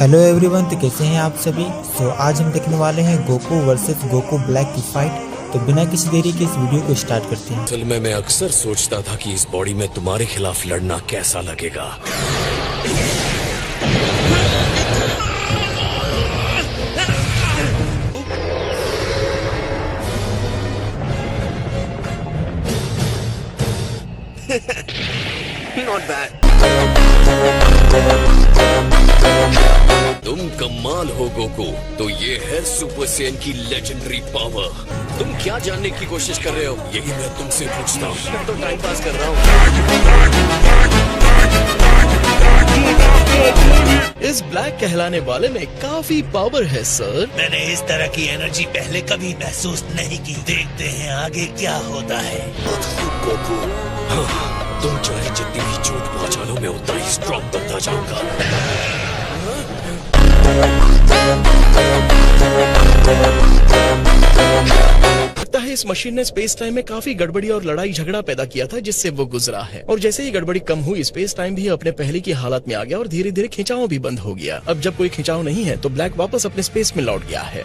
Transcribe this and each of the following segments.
Hello everyone, तो कैसे हैं आप सभी। आज हम देखने वाले हैं गोकू वर्सेस गोकू ब्लैक की फाइट। तो बिना किसी देरी के इस वीडियो को स्टार्ट करते हैं। असल में मैं अक्सर सोचता था कि इस बॉडी में तुम्हारे खिलाफ लड़ना कैसा लगेगा। Not bad. तुम कमाल हो गोकू। तो ये है सुपर सैयन की लेजेंडरी पावर। तुम क्या जानने की कोशिश कर रहे हो, यही मैं तुमसे पूछता हूँ। मैं तो टाइम पास कर रहा हूँ। इस ब्लैक कहलाने वाले में काफी पावर है सर। मैंने इस तरह की एनर्जी पहले कभी महसूस नहीं की। देखते हैं आगे क्या होता है। गोकू, तुम चाहे जितनी भी चोट पहुंचा लो, मैं उतना ही स्ट्रॉन्ग बनता जाऊंगा। लगता है इस मशीन ने स्पेस टाइम में काफी गड़बड़ी और लड़ाई झगड़ा पैदा किया था, जिससे वो गुजरा है। और जैसे ही गड़बड़ी कम हुई, स्पेस टाइम भी अपने पहले की हालत में आ गया और धीरे धीरे खिंचाव भी बंद हो गया। अब जब कोई खिंचाव नहीं है तो ब्लैक वापस अपने स्पेस में लौट गया है।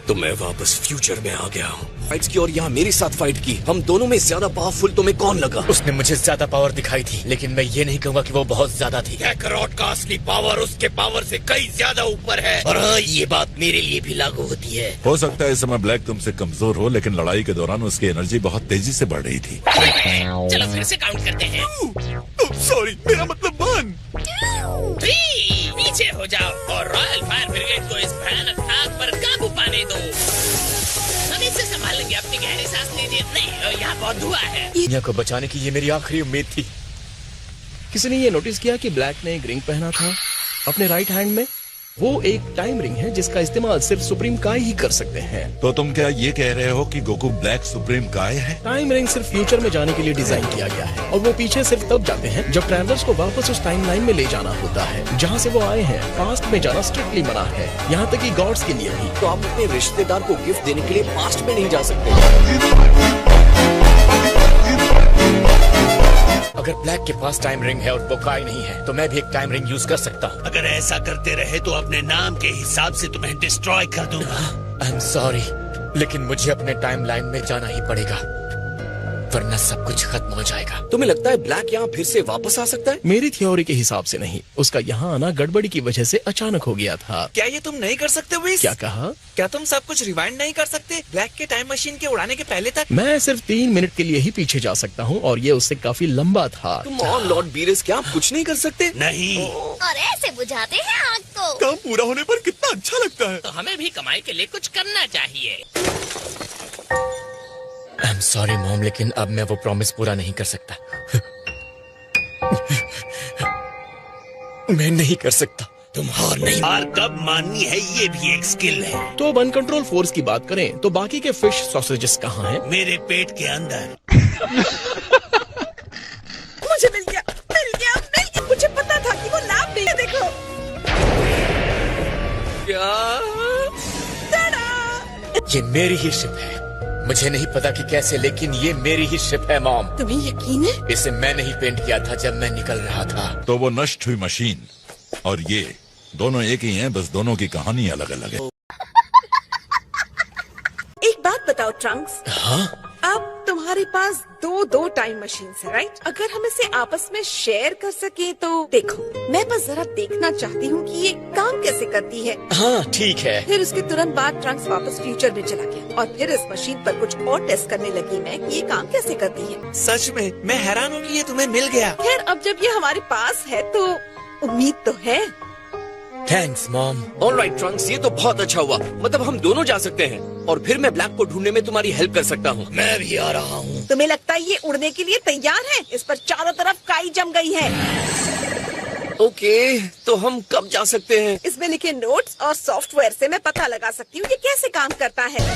तो मैं वापस फ्यूचर में आ गया हूँ। फाइट्स की और यहाँ मेरे साथ फाइट की। हम दोनों में ज्यादा पावरफुल तुम्हें कौन लगा? उसने मुझे ज्यादा पावर दिखाई थी, लेकिन मैं ये नहीं कहूँगा कि वो बहुत ज्यादा थी। कैकरॉट का असली पावर उसके पावर से कई ज्यादा ऊपर है। और हाँ, ये बात मेरे लिए भी लागू होती है। हो सकता है इस समय ब्लैक तुमसे कमजोर हो, लेकिन लड़ाई के दौरान उसकी एनर्जी बहुत तेजी से बढ़ रही थी। चलो फिर से काउंट करते हैं। सॉरी, मेरा मतलब 1। पीछे हो जाओ और रॉयल फायर ब्रिगेड को इस भयानक आग पर काबू पाने दो। हम इसे संभालेंगे। अपनी गहरी सांस लीजिए। नहीं, यहाँ बहुत धुआं है। दुनिया को बचाने की ये मेरी आखिरी उम्मीद थी। किसी ने ये नोटिस किया कि ब्लैक ने एक रिंग पहना था अपने राइट हैंड में। वो एक टाइम रिंग है जिसका इस्तेमाल सिर्फ सुप्रीम काय ही कर सकते हैं। तो तुम क्या ये कह रहे हो कि गोकू ब्लैक सुप्रीम काय है? टाइम रिंग सिर्फ फ्यूचर में जाने के लिए डिजाइन किया गया है, और वो पीछे सिर्फ तब जाते हैं जब ट्रैवलर्स को वापस उस टाइम लाइन में ले जाना होता है जहाँ से वो आए हैं। पास्ट में जाना स्ट्रिक्टली मना है, यहाँ तक कि गॉड्स के लिए भी। तो आप अपने रिश्तेदार को गिफ्ट देने के लिए पास्ट में नहीं जा सकते। अगर ब्लैक के पास टाइम रिंग है और वो काय नहीं है, तो मैं भी एक टाइम रिंग यूज कर सकता हूँ। अगर ऐसा करते रहे तो अपने नाम के हिसाब से तुम्हें डिस्ट्रॉय कर दूंगा। आई एम सॉरी, लेकिन मुझे अपने टाइम लाइन में जाना ही पड़ेगा, वरना सब कुछ खत्म हो जाएगा। तुम्हें लगता है ब्लैक यहाँ फिर से वापस आ सकता है? मेरी थ्योरी के हिसाब से नहीं, उसका यहाँ आना गड़बड़ी की वजह से अचानक हो गया था। क्या ये तुम नहीं कर सकते विस? क्या कहा? क्या तुम सब कुछ रिवाइंड नहीं कर सकते ब्लैक के टाइम मशीन के उड़ाने के पहले तक? मैं सिर्फ 3 मिनट के लिए ही पीछे जा सकता हूँ, और ये उससे काफी लंबा था। तुम और लॉर्ड बीरेस क्या आप कुछ नहीं कर सकते? नहीं, और ऐसे बुझाते हैं आग को। काम पूरा होने पर कितना अच्छा लगता है। तो हमें भी कमाई के लिए कुछ करना चाहिए। आई एम सॉरी मॉम, लेकिन अब मैं वो प्रॉमिस पूरा नहीं कर सकता। मैं नहीं कर सकता। तुम हार नहीं, हार कब माननी है ये भी एक स्किल है। तो अब अनकंट्रोल फोर्स की बात करें तो बाकी के फिश सॉसेजेस कहाँ हैं? मेरे पेट के अंदर। मुझे मिल गया, मिल गया, मिल गया। मुझे पता था कि वो लैब नहीं है। देखो क्या? ये मेरी ही शिप है। मुझे नहीं पता कि कैसे, लेकिन ये मेरी ही शिप है मॉम। तुम्हें यकीन है? इसे मैंने ही पेंट किया था जब मैं निकल रहा था। तो वो नष्ट हुई मशीन और ये दोनों एक ही हैं, बस दोनों की कहानी अलग अलग है। एक बात बताओ ट्रंक्स। हाँ? अब तुम्हारे पास दो टाइम मशीन है, राइट? अगर हम इसे आपस में शेयर कर सके तो। देखो, मैं बस जरा देखना चाहती हूँ कि ये काम कैसे करती है। हाँ ठीक है। फिर उसके तुरंत बाद ट्रंक्स वापस फ्यूचर में चला गया, और फिर इस मशीन पर कुछ और टेस्ट करने लगी मैं कि ये काम कैसे करती है। सच में मैं हैरान हूँ कि ये तुम्हें मिल गया। खैर, अब जब ये हमारे पास है तो उम्मीद तो है। Thanks mom. ऑलराइट ट्रंक्स, ये तो बहुत अच्छा हुआ। मतलब हम दोनों जा सकते हैं, और फिर मैं ब्लैक को ढूंढने में तुम्हारी हेल्प कर सकता हूँ। मैं भी आ रहा हूँ। तुम्हें लगता है ये उड़ने के लिए तैयार है? इस पर चारों तरफ काई जम गई है। ओके, तो हम कब जा सकते हैं? इसमें लिखे नोट्स और सॉफ्टवेयर से मैं पता लगा सकती हूँ ये कैसे काम करता है।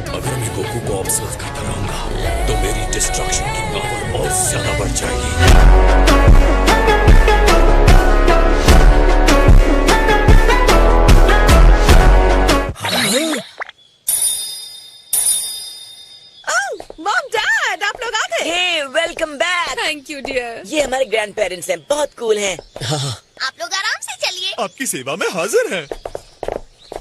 अगर मैं गोकू को ऑब्जर्व करता रहूंगा तो मेरी डिस्ट्रक्शन की पावर और ज्यादा बढ़ जाएगी। मॉम डैड, आप लोग आ गए। Welcome back. Thank you dear. ये हमारे ग्रैंड पेरेंट्स हैं, बहुत कूल हैं। आप लोग आराम से चलिए। आपकी सेवा में हाजिर है।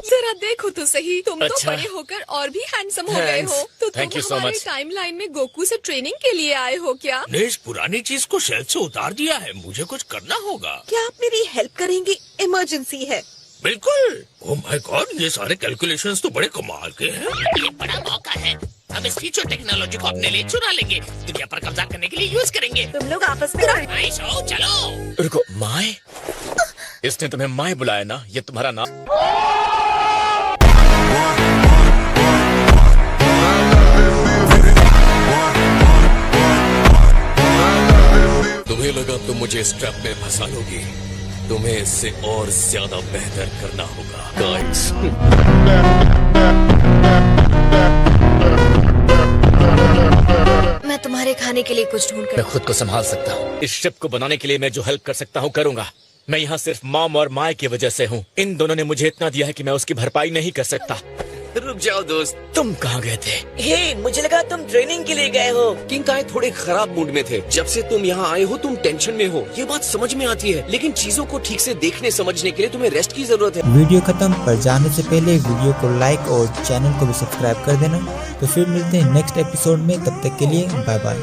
जरा देखो तो सही, तुम अच्छा। तो बड़े होकर और भी हैंडसम हो गए हो। तो Thank you तुम so हमारे much. टाइमलाइन में गोकू से ट्रेनिंग के लिए आए हो क्या? ने इस पुरानी चीज को शेल्फ से उतार दिया है, मुझे कुछ करना होगा। क्या आप मेरी हेल्प करेंगे? इमरजेंसी है। बिल्कुल। ओह माय गॉड, ये सारे कैलकुलेशंस तो बड़े कमाल के हैं। ये बड़ा मौका है, हम इस फ्यूचर टेक्नोलॉजी को अपने लिए चुरा लेंगे, दुनिया पर कब्जा करने के लिए यूज करेंगे। तुम लोग आपस में नाइस हो, चलो। रुको, माय? इसने तुम्हें माय बुलाया ना? ये तुम्हारा नाम? तुम्हें लगा तुम मुझे इस ट्रैप में फंसा लोगी, तुम्हें इससे और ज्यादा बेहतर करना होगा गाइस। मैं तुम्हारे खाने के लिए कुछ ढूंढ कर मैं खुद को संभाल सकता हूँ। इस शिप को बनाने के लिए मैं जो हेल्प कर सकता हूँ करूंगा। मैं यहाँ सिर्फ मॉम और माय की वजह से हूँ। इन दोनों ने मुझे इतना दिया है कि मैं उसकी भरपाई नहीं कर सकता। रुक जाओ दोस्त, तुम कहाँ गए थे? हे, मुझे लगा तुम ट्रेनिंग के लिए गए हो। किंग काय थोड़े खराब मूड में थे। जब से तुम यहाँ आए हो तुम टेंशन में हो, ये बात समझ में आती है, लेकिन चीजों को ठीक से देखने समझने के लिए तुम्हें रेस्ट की जरूरत है। वीडियो खत्म पर जाने से पहले वीडियो को लाइक और चैनल को भी सब्सक्राइब कर देना। तो फिर मिलते हैं नेक्स्ट एपिसोड में, तब तक के लिए बाय बाय।